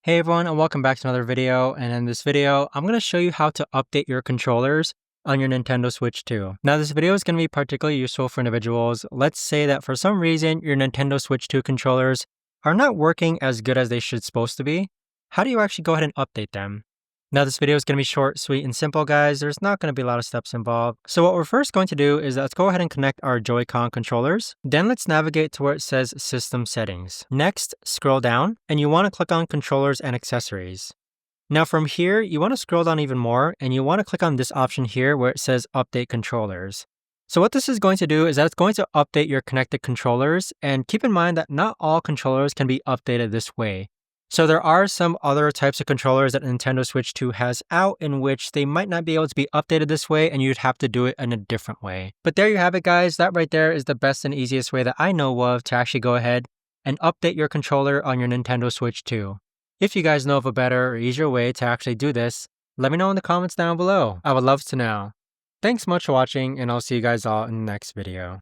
Hey everyone, and welcome back to another video. And in this video, I'm going to show you how to update your controllers on your Nintendo Switch 2. Now, this video is going to be particularly useful for individuals. Let's say that for some reason, your Nintendo Switch 2 controllers are not working as good as they should supposed to be. How do you actually go ahead and update them? Now, this video is going to be short, sweet, and simple, guys. There's not going to be a lot of steps involved. So what we're first going to do is let's go ahead and connect our Joy-Con controllers. Then let's navigate to where it says System Settings. Next, scroll down, and you want to click on Controllers and Accessories. Now from here, you want to scroll down even more, and you want to click on this option here where it says Update Controllers. So what this is going to do is that it's going to update your connected controllers, and keep in mind that not all controllers can be updated this way. So there are some other types of controllers that Nintendo Switch 2 has out in which they might not be able to be updated this way and you'd have to do it in a different way. But there you have it, guys. That right there is the best and easiest way that I know of to actually go ahead and update your controller on your Nintendo Switch 2. If you guys know of a better or easier way to actually do this, let me know in the comments down below. I would love to know. Thanks so much for watching, and I'll see you guys all in the next video.